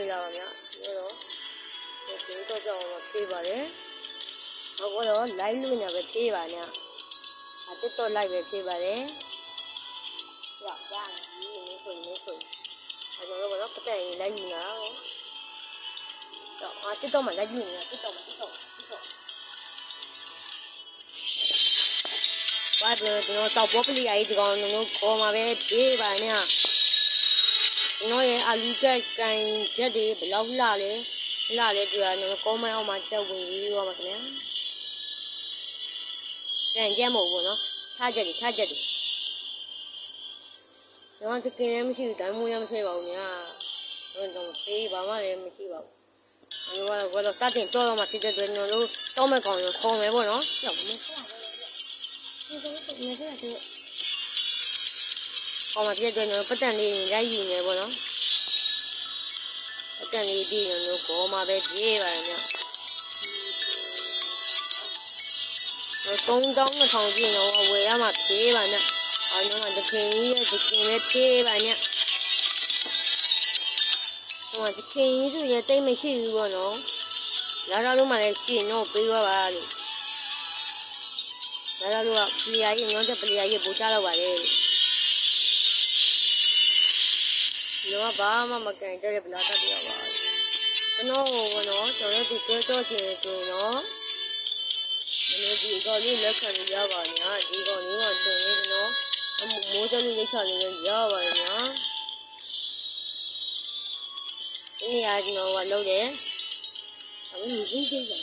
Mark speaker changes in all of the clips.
Speaker 1: ပေးလာပါဗျာဒီတော့ကြောင်းပေးပါတယ်ဟုတ်တော့ live လို့ညာပဲပေးပါညာTikTok live ပဲပေးပါတယ်ကြာကြာနေဆိုအဲ့တော့ဘာလို့ပတ်တယ် live ယူနေတာတော့TikTok မှာ live ယူနေတာ TikTok ဘာလို့ကျွန်တော်တောက်ပေါ်ပလီအကြီးဒီကောင်တို့ခေါ်မှာပဲပေးပါညာကျွန်တော်ရဲ့အာလူကကန်ချက်တွေဘယ်လောက်လာလဲတွေ့ရတော့ကောမိုင်းအောင်မှာတက်ဝင်ပြီးတော့မှာခင်ဗျာကန်ကြက်မဟုတ်ဘူးနော်ထားချက်တွေကျွန်တော်တကယ်လည်းမရှိဘူးတိုင်းမွေးရမဆွဲပါဘူးညာတော့ပေးပါမှလည်းမရှိပါဘူးအဲ့တော့စတင်တော့မှဖြစ်တဲ့အတွက်ကျွန်တော်တို့တောင်းမဲ့ကောင်ကိုခေါ်မယ်ပေါ့နော်ကြောက်မင်းခေါ်မှဖြစ်တဲ့အတွက်ပတ်တန်လေးရိုက်ယူနေပေါ့နော်ပတ်တန်လေးဒီကျွန်တော်ခေါ်မှပဲပြေးပါည3000ပြည့်တော့ဝယ်ရမှပြေးပါနဲ့အော်ညမတခင်ကြီးရဲ့တခင်ပဲပြေးပါနဲ့ဟိုတခင်ကြီးသူရဲ့တိတ်မရှိဘူးပေါ့နော်လာလာလို့မှလည်းရှိရင်တော့ပေးသွားပါလို့လာလာလို့ကပလီယာကြီးညောင်းတဲ့ပလီယာကြီးပို့ချတော့ပါလေတော့ဘာမှမကန်တဲ့ဗလာတာတရားပါကျွန်တော်ဘောနော်ကျွန်တော်ဒီကြောချင်ဆိုနော်ဒီကောင်လေးလက်ခံရပါညာဒီကောင်လေးကတင်နေနော်မိုးစလူရိတ်ချလေးလည်းရပါတယ်ညာဒီနေရာကျွန်တော်ကလုပ်တယ်အခုမြည်ကြည့်ကြ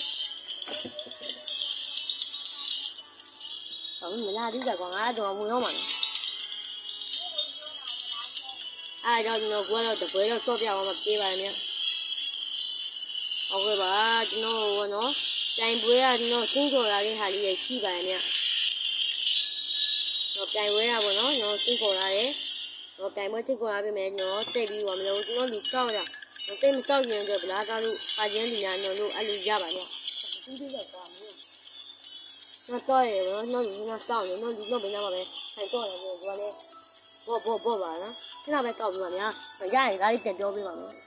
Speaker 1: အခုမလာသေးကြကွာငါတော့မဝင်တော့မှာအားကြောင့်ကျွန်တော်ကတော့တပွဲတော့ဆော့ပြအောင်မပြေးပါနဲ့ဟုတ်ကဲ့ပါကျွန်တော်ကနော်တိုင်ပွဲကတော့တင်းခေါ်လာတဲ့ဟာလေးရဲ့ရှိပါရဲ့တော့တိုင်ပွဲရပါတော့နော်တင်းခေါ်လာတယ်တော့တိုင်ပွဲတင်းခေါ်လာပြီမယ်နော်တိတ်ပြီးပါမလို့ကျွန်တော်လူကောက်ရတိတ်မကောက်ရင်တော့ဗလားကားလို့ပါချင်းလူညာနော်လို့အဲ့လိုရပါနဲ့မပြီးသေးတော့ကွာမင်းတော့ရပါတော့နော်လူကစောင့်နေနော်လူတော့ဘယ်တော့မှပဲထိုင်တော့တယ်ပြောကလည်းဘောပါနော်ခဏပဲကောက်ပြီးပါများရရင်ဒါလေးပြန်ပြောပေးပါမယ်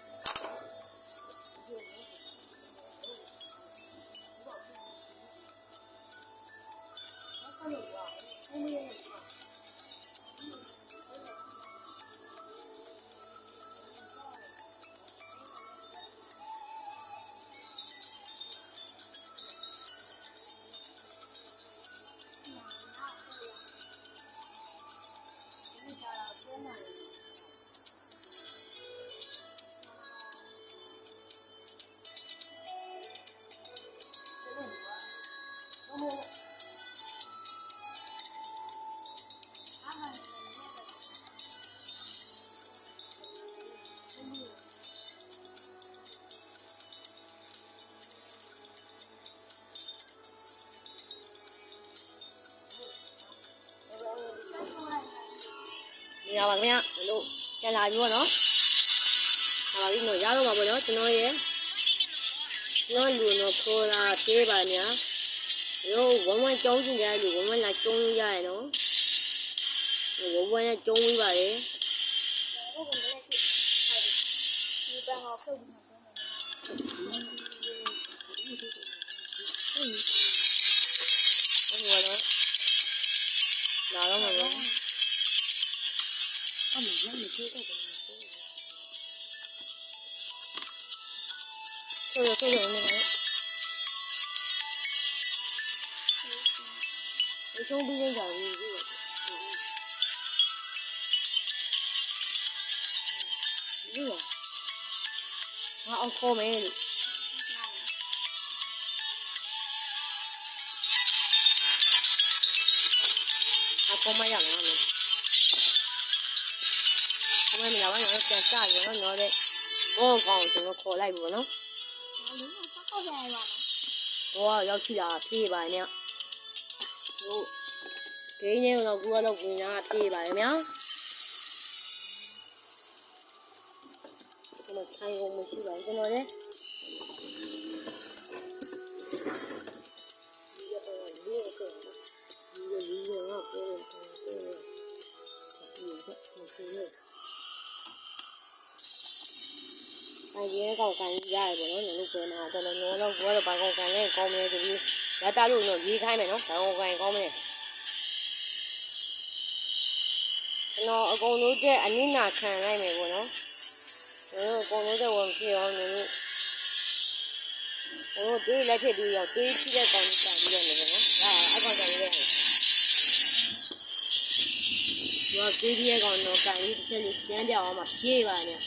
Speaker 1: ရပါခင်ဗျလို့ပြန်လာပြီပေါ့နော်ဟာပါပြီနော်ရတော့မှာပေါ့နော်ကျွန်တော်ရဲ့လူနော်ခေါ်လာသေးပါများရောဝမ်းဝမ်းကြောင်းကျင်ကြလူဝမ်းဝမ်းလာကျုံးရရနော်ဝမ်းဝမ်းနဲ့ကျုံးပြီးပါလေဟုတ်ကဲ့လည်းရှိဒီဘက်ဟောဖုတ်ပြီးမှာတော့လာတော့မှာပေါ့အမေလည်းမကြည့်တော့ဘူးဆိုတော့နေအချုံးပြီးကြတယ်ဒီဟာအောင်ခေါ်မယ်လို့ခေါ်မရမှာမလာပါနဲ့ပြန်ကြရအောင်တော့တဲ့ဘောကောင်းကျွန်တော်ခေါ်လိုက်ပြီပေါ့နော်ဟုတ်ကဲ့ပါဘောရောက်ချီတာပြေးပါနဲ့ဟုတ်ဒိန်းနေတော့ကူကတော့ဝင်တာပြေးပါလေမြောင်ကျွန်တော်ထိုင်ကုန်မရှိပါဘူးကျွန်တော်လည်းဒီကတော့ဒီကတော့ပြောတယ်အရင် င်းကောင်ကန်ရတယ်ပေါ့နော်ကျွန်တော်တို့ပွဲမှာတော်တော်ညောတော့ဘွားတော့ဘာကောင်ကန်လဲကောင်းမယ်ဆိုပြီးရတာလို့တော့ရေးခိုင်းမယ်နော်ဘာကောင်ကန်ကောင်းမယ်ကျွန်တော်အကုန်လုံးတဲ့အနစ်နာခံလိုက်မယ်ပေါ့နော်ကျွန်တော်အကုန်လုံးတဲ့ဝင်ဖြစ်အောင်ကျွန်တော်တွေးလိုက်ဖြစ်ပြီးတော့တွေးချိတဲ့ကောင်ကြီးကန်ပြီးတော့နေပေါ့နော်ဒါအကောင်ကန်လေးတော့တွေးပြီးတဲ့ကောင်တော့ကန်ပြီးတစ်ချက်လေးကျန်းပြအောင်မှပြေးပါနဲ့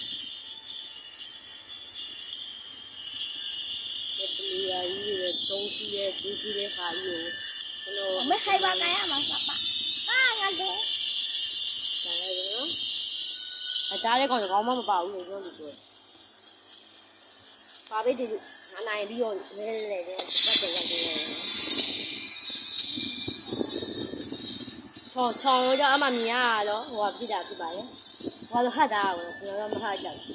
Speaker 1: ဒီရာကြီးရဲ့သုံးစီးရဲ့ဒူးစီးတဲ့ဟာကြီးကိုကျွန်တော်
Speaker 2: 没开吧，干呀嘛，啥吧？啊，俺这。
Speaker 1: ကန်လိုက်နော်အသားလေးကောင်ကောင်းမှမပါဘူးလို့ပြောလို့ပြောပါပေးတယ်ငါနိုင်ပြီးတော့လဲလဲတဲ့ပတ်တယ်လိုက်တယ်ချောင်းတော့အမမြင်ရတော့ဟိုကပြတာပြပါလေဟိုကဟတ်တာကိုကျွန်တော်မဟတ်ကြဘူး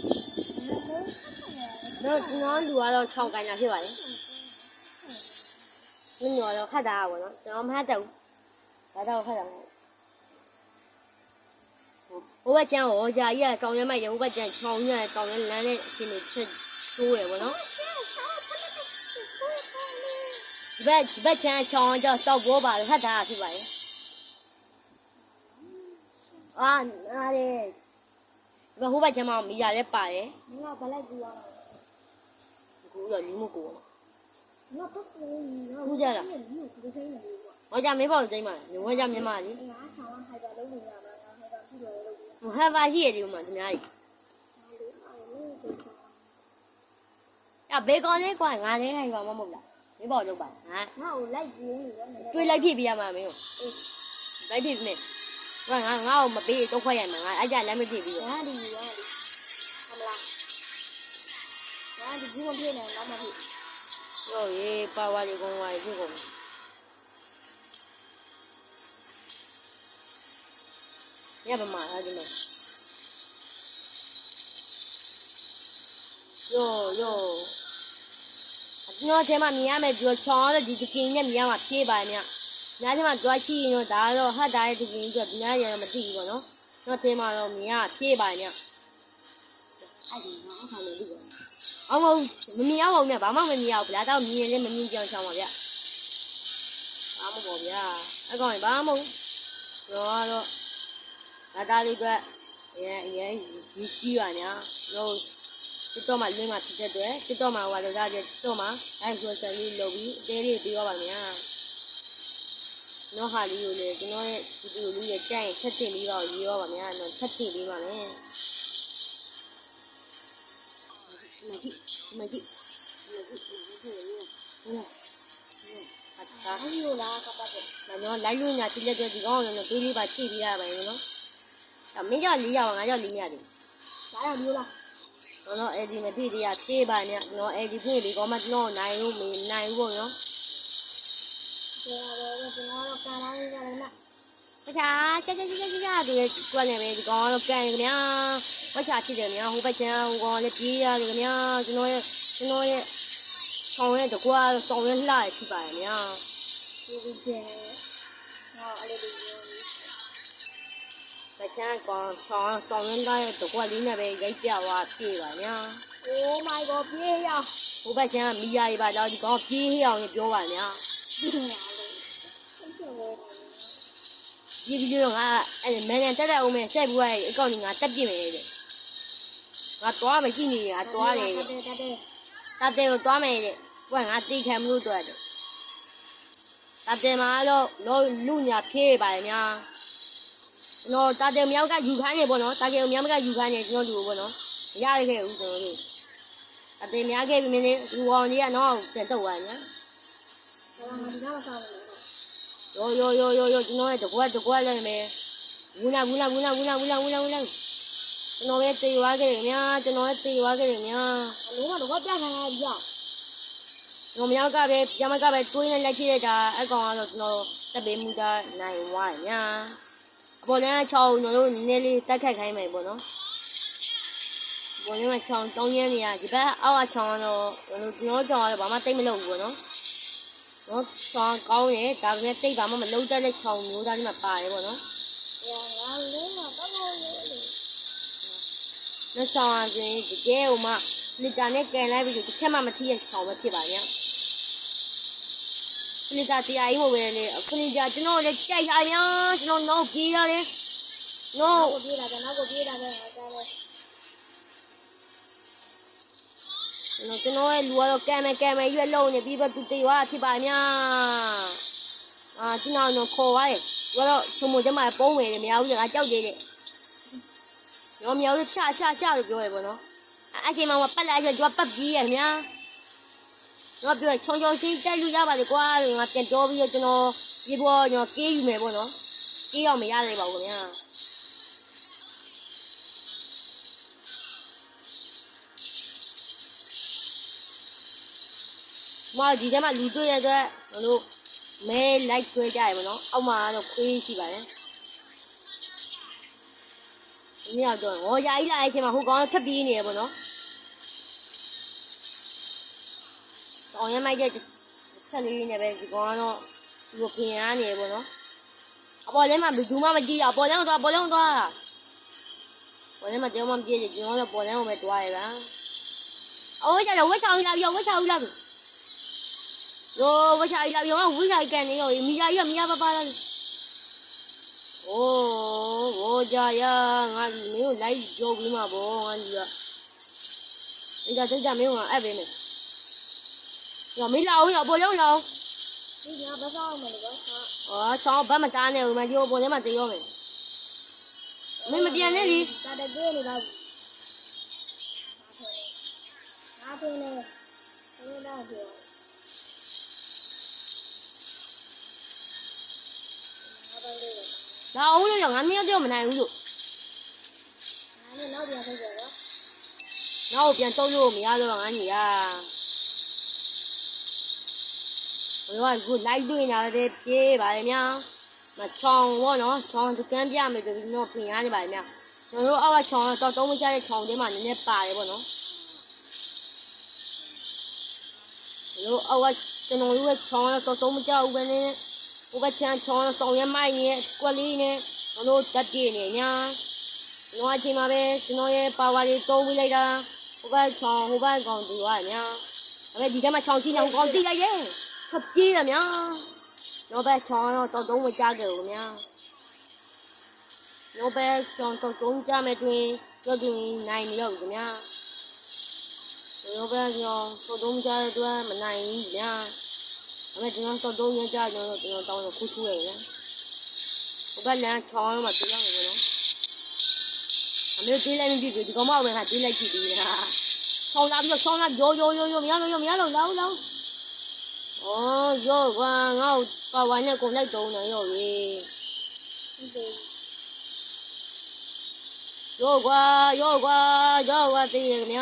Speaker 1: ကျွန်တော်လူကတော့6ကန်ညာဖြစ်ပါလေညညတော့ခတ်တာပေါ့နော်ကျွန်တော်မဟတ်တော့ဒါတော့ခတ်တာဟိုဘက်ကျန်ဟောကြာကြီးကတောင်ရမိုက်ရဟိုဘက်ကျန်ချောင်းရတောင်ရလမ်းနဲ့အချင်းတွေချက်ထိုးရပေါ့နော်ဒီဘက်ကျန်ချောင်းကြောတောက်ဘောပါခတ်တာဖြစ်ပါလေအားလေဘယ်ဟိုဘက်ကျန်မမီရလဲပါတယ်
Speaker 2: ငါဘလိုက်ကူရအောင်
Speaker 1: ကူတော့လီမကူ
Speaker 2: ငါပတ်ကူငါ
Speaker 1: ကူကြလားဟောကြမင်းပေါ့စိမ့်ပါညဝဲကြမြမလေး
Speaker 2: ငါဆောင်ဟိုက်ပါလုံးနေရမှာငါဟိုက်ပါကြည့်လို့လို့
Speaker 1: ဟိုဟက်ပါရှိရဒီမှာသူများကြီးဘေကောင်လေးကွာငါလည်းဟိုက်ပါမမဟုတ်လားမင်းပေါ့လုပ်ပါ
Speaker 2: ငါ့ကိုလိုက်ကူနေရော
Speaker 1: တွေးလိုက်ဖြစ်ပြရမှာမင်းကိုလိုက်ဖြစ်မင်းငါ့ကိုမပေးတော့ခွက်ရမှာငါအဲ့ကြလည်းမဖြစ်ပြီး
Speaker 2: ငါဒီဟမလားငါဒီဘူးမဖြစ်နဲ့တော့မဖြစ်
Speaker 1: ရောရေးပါဝါလေးကောင်ဝါရေးဖြစ်ကုန်ရပါမှာဟာဒီမှာယောကျွန်တော်ထဲမှာမြင်ရမယ်ပြောချောင်းတော့ဒီတကင်းနဲ့မြင်ရမှာပြေးပါမြညာထဲမှာကြွားချီရင်တော့ဒါတော့ဟတ်တာရဲ့တကင်းအတွက်ညာရတော့မသိဘူးပေါ့နော်ကျွန်တော်ထဲမှာတော့မြင်ရပြေးပါမြအဲ့ဒီငါအခါလေးလို့အောင်မမြင်ရအောင်နဲ့ဘာမှမမြင်ရဘူးဗျာတော့မြင်လည်းမမြင်ကြအောင်ချောင်းပါဗျာဘာမှမပေါ့ဗျာအကောင်ဘာမှမဟုတ်တော့ဒါလေးကရဲကြီးပါညာတော့တော့မှလင်းမှဖြစ်တဲ့အတွက်တော့မှဟိုတော့ဒါပြတော့မှအဲဆိုစံလေးလုပ်ပြီးအသေးလေးပြီးတော့ပါညာနော်ဟာလေးကိုလေကျွန်တော်ရဲ့ဒီလိုလေးရဲ့ကြိုက်ချက်တင်ပြီးတော့ရေးရောပါညာတော့ချက်တင်ပြီးပါမယ်မကြည့်
Speaker 2: ဒါဟိုလားကပတ်တယ်
Speaker 1: နော်လိုက်လို့ညာတိလက်တဲ့ဒီကောင်းတော့တွေးလေးပါချိပြီးရပါမယ်နော်မင်းကြောက်4ရောက်ငါကြောက်4ရတယ်
Speaker 2: ဒါရမျိုးလား
Speaker 1: နော်အဲ့ဒီမဖြစ်တရားဖြေးပါနဲ့နော်အဲ့ဒီဖြစ်ပြီးကောမတော့နိုင်လို့မနိုင်ဘူးပေါ့နော်
Speaker 2: ကျွန်တော်တော့ကာလာလေးကလည်း
Speaker 1: တခြားချက်တူတွက်နေပဲဒီကောင်တော့ကန်ခင်ဗျာဝတ်ချဖြစ်တယ်များဟိုဘက်ချမ်းဟိုကောင်လည်းပြေးရတယ်ခင်ဗျာကျွန်တော်ရဲ့ဆောင်ရဲ့တကွာဆောင်ရဲ့လှရဖြစ်ပါရဲ့များ
Speaker 2: ဒီတဲ့ဟောအဲ့လို
Speaker 1: ဘက်ချမ်းကောင်ဆောင်ရဲ့လှရဲ့တကွာလေးနဲ့ပဲရိုက်ပြသွားပြေးပါများ
Speaker 2: Oh my god ပြေးရ
Speaker 1: ဟိုဘက်ချမ်းမီယာကြီးပါတော့ဒီကောင်ပြေးဟအောင်ပြောပါများဒီဗီဒီယိုကအဲ့မန်နဲ့တက်အောင်မယ်ဆက်ဘူးရဲ့အကောင့်ကြီးငါတက်ပြစ်မယ်တဲ့ငါတွားမယ်ကြည့်နေငါတွားတယ်တဲ့ကိုတွားမယ်တဲ့ဘွားငါတိခံမလို့တွားတယ်တက်မှာတော့လူညာဖြေးပါလေများကျွန်တော်တက်မြောက်ကယူခိုင်းနေပေါ့နော်တက်မြောက်ကယူခိုင်းနေကျွန်တော်လူပေါ့နော်မရခဲ့ဘူးကျွန်တော်တို့တက်များခဲ့ပြီမင်းလေးလူအောင်ကြီးကတော့ပြန်တော့သွားညာ
Speaker 2: ဒီကမစားဘူး
Speaker 1: yoကျွန်တော်ရဲ့တကွက်လည်းမယ်ဘူးနာကျွန်တော်ပဲတေးသွားခဲ့တယ်များကျွန်တော်လည်းတေးသွားခဲ့တယ်များ
Speaker 2: လုံးဝတော့ပြခံရပြီကြောင့်
Speaker 1: ကျွန်တော်မြောက်ကပဲပြမကပဲတွေးနေလိုက်ဖြစ်တဲ့ဒါအကောင်ကတော့ကျွန်တော်တက်ပေးမှုတာနိုင်ဝါများအပေါ်လည်း6ကျွန်တော်တို့နည်းနည်းလေးတက်ခတ်ခိုင်းမယ်ပေါ့နော်ပေါ်လည်း6တောင်းရင်းနေရဒီဘက်အောက်က6တော့ကျွန်တော်ကြောင်တော့ဘာမှတိတ်မလုပ်ဘူးပေါ့နော်နော်ဆောင်းကောင်းရဲ့ဒါပေမဲ့တိတ်ပါမှမလုံးတက်တဲ့ချောင်းမျိုးသားလေးမှပါတယ်ပေါ့နော်
Speaker 2: ငါလေးတော့တော့လေ
Speaker 1: နော်ဆောင်းအရင်တကယ်ဟိုမှ လီတာနဲ့ကန်လိုက်ပြီးတစ်ချက်မှမထိရဲ့ချောင်းပဲဖြစ်ပါဗျာလီတာတရားကြီးမဟုတ်ပဲလေခလီတာကျွန်တော်လည်းကြိုက်ရဗျာကျွန်တော်နောက်ပြေးရတယ်နော်
Speaker 2: ကိုပြေးလာတယ်နောက်ကိုပြေးလာတယ်ဟာကြားတယ်
Speaker 1: ကျွန်တော်ရဲ့လူကတော့ကံမဲရွက်လုံးနေပြီးတော့သူတေသွားဖြစ်ပါဗျာကျွန်တော်ခေါ်ရတယ်သူကတော့ချုံမကျမပုံးမယ်လေမရဘူးလေငါကြောက်သေးတယ်ရောမြောက်ချလို့ပြောရပေါ့နော်အချိန်မှာပတ်လိုက်ဆိုသူကပတ်ပြေးရမြာတော့ပြောချုံချင်းတိုက်လို့ရပါလေကွာငါပြန်တော်ပြီးတော့ကျွန်တော်ပြေးပေါ်ကျွန်တော်ကေးယူမယ်ပေါ့နော်ကေးအောင်မရသေးပါဘူးခင်ဗျာဒီထဲမှာလူတွေ့ရတဲ့တို့မဲလိုက်ကျွဲကြရပါတော့အောက်မှာတော့ခွေးရှိပါတယ်ဒီရောက်တော့ဟောယာကြီးလာတဲ့အချိန်မှာဟိုကောင်ထပ်ပြေးနေရပေါ့နော်အောင်ရမိုက်တဲ့ဆက်လေးနဲ့ပဲဒီကောင်ကတော့ဒီကိုပြင်ရနေပေါ့နော်အပေါ်ထဲမှာဘယ်သူမှမကြည့်ရပေါ်ထဲမှာသွားပေါ်ထဲမှာတဲမှမကြည့်ကြကျွန်တော်တို့ပေါ်ထဲမှာပဲတွားရပါအိုးကြတော့ဝက်ချောင်းလာပြီဝက်ချောင်းလာပြီ哟，我下一下边，我下一干的哟，米家也米家爸爸了。哦，我家呀，俺没有来交给嘛不，俺这个，人家这家没有俺二百没，要没捞要不了捞。
Speaker 2: 你家不上嘛那个啥？
Speaker 1: 哦，上班嘛干的，我们就不那么这样没，没变那里。
Speaker 2: 咋的给你了？哪天呢？哪天？
Speaker 1: 老有俺们要我们来有，
Speaker 2: 俺老边头这个，
Speaker 1: 老边走路没呀，就俺你呀。我说我来对呢，这别把的咩，那窗我呢，窗就跟边没就那平安的把的咩，有时候我窗到东家的窗的嘛，人家扒的不喏。有时候我这种有个窗到东家有个呢。我把钱从上面买呢，过来呢，我都在店里呢。我起码呗，今天把我的都回来了，我把讲对话呢。我今天嘛讲起呢，我讲对了耶，他对了呢。我把讲到东我家给我呢，我把讲到东家没对，要对奶你要怎么样？我把讲到东家对没奶你呢。我们经常到东家家就到那哭出来了，我把人床嘛对上了喏，还没有对来没对就这个毛病还对来几对呢，床那有，米了捞，哦，有我把完了过来走呢有嘞，有我这个么？